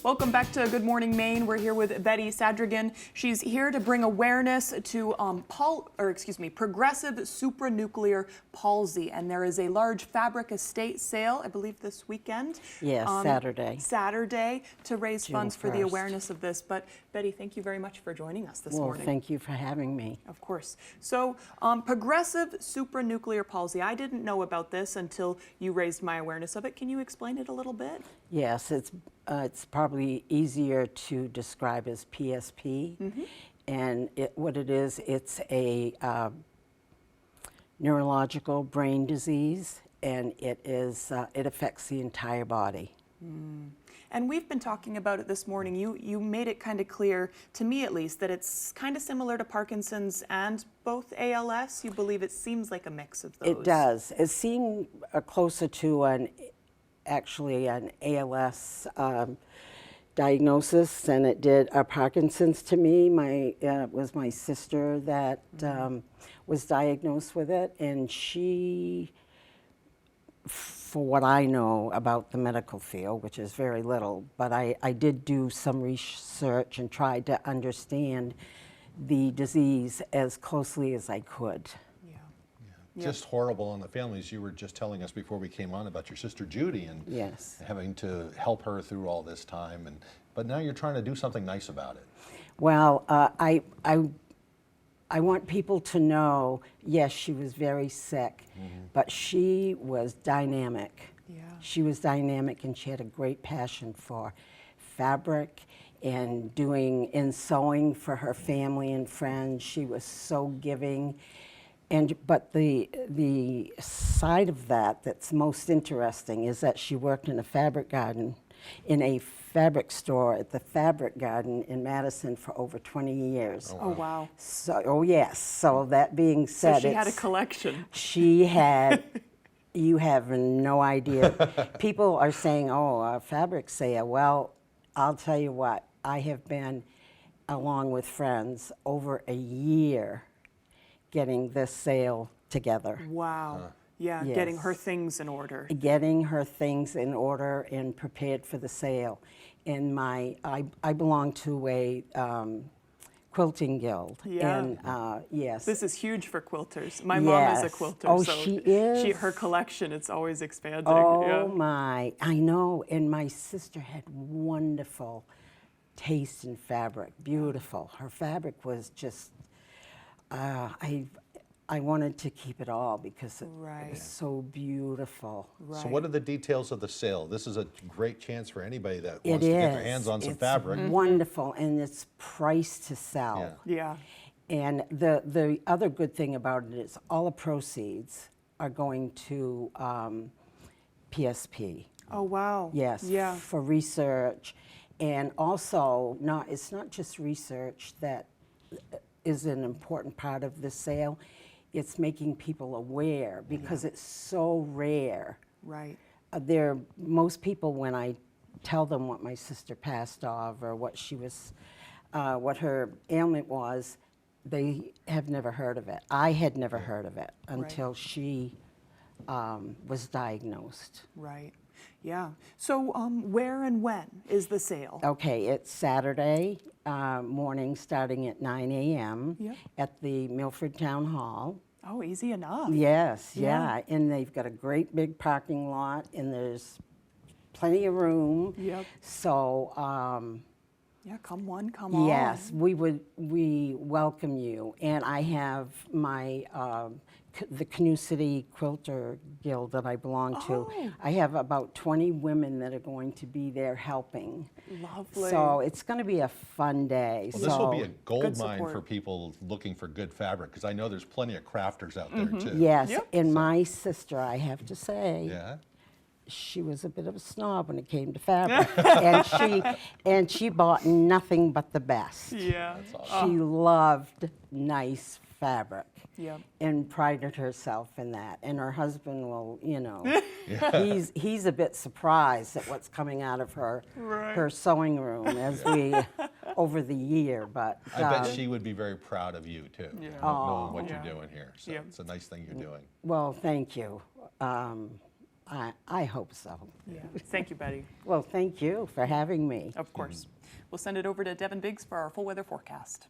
Welcome back to Good Morning Maine. We're here with Betty Sadrigan. She's here to bring awareness to progressive supranuclear palsy. And there is a large fabric estate sale, I believe this weekend. Yes, Saturday. Saturday to raise June funds for the 1st. awareness of this. But Betty, thank you very much for joining us this Well, morning. thank you for having me. Of course. So progressive supranuclear palsy, I didn't know about this until you raised my awareness of it. Can you explain it a little bit? Yes, it's probably easier to describe as PSP. And what it is, it's a neurological brain disease, and it affects the entire body. And we've been talking about it this morning. You made it kind of clear, to me at least, that it's kind of similar to Parkinson's and both ALS. You believe it seems like a mix of those. It does. It seemed closer to actually an ALS diagnosis than it did Parkinson's to me. It was my sister that was diagnosed with it, and she, for what I know about the medical field, which is very little, but I did do some research and tried to understand the disease as closely as I could. Yeah. Just horrible on the families. You were just telling us before we came on about your sister Judy and Yes. having to help her through all this time, but now you're trying to do something nice about it. Well, I want people to know, yes, she was very sick, but she was dynamic. Yeah. She was dynamic, and she had a great passion for fabric and sewing for her family and friends. She was so giving. But the side of that's most interesting is that she worked in a fabric garden, in a fabric store at the Fabric Garden in Madison for over 20 years. Oh, wow. So, yes. So that being said, so she had a collection. She had. You have no idea. People are saying, "Oh, a fabric sale." Well, I'll tell you what. I have been, along with friends, over a year getting this sale together. Wow. Yeah, Yes. getting her things in order. Getting her things in order and prepared for the sale. And I belong to a quilting guild. Yeah. And yes. This is huge for quilters. My mom is a Yes. quilter. Oh, so she is? Her collection, it's always expanding. Oh yeah. my, I know. And my sister had wonderful taste in fabric, beautiful. Her fabric was just, I wanted to keep it all because it was so beautiful. Right. So what are the details of the sale? This is a great chance for anybody that It wants is. to get their hands on some It's fabric. wonderful, and it's priced to sell. Yeah. And the other good thing about it is all the proceeds are going to PSP. Oh, wow. Yes, Yeah. for research. And also, it's not just research that is an important part of the sale. It's making people aware because it's so rare. Right. Most people, when I tell them what my sister passed of or what what her ailment was, they have never heard of it. I had never heard of it until she was diagnosed. Right. Yeah. So where and when is the sale? Okay, it's Saturday morning starting at 9 a.m. Yep. at the Milford Town Hall. Oh, easy enough. Yes, Yeah. yeah, and they've got a great big parking lot, and there's plenty of room. Yep. So, Yeah, come one, come all. yes, we welcome you. And I have my the Canoe City Quilter Guild that I belong to. Oh. I have about 20 women that are going to be there helping. Lovely. So it's going to be a fun day. Well, this will be a Good gold mine support. for people looking for good fabric, because I know there's plenty of crafters out there too. Yes, Yep. and my sister, I have to say, Yeah. she was a bit of a snob when it came to fabric, and she bought nothing but the best. Yeah. She loved nice fabric. Yep. And prided herself in that. And her husband will, he's a bit surprised at what's coming out of her sewing room as we over the year. But I bet she would be very proud of you too, Yeah. knowing what Yeah. you're doing here. So Yeah. it's a nice thing you're doing. well, thank you. I hope so. Yeah. Thank you, Betty. Well, thank you for having me. Of course. We'll send it over to Devin Biggs for our full weather forecast.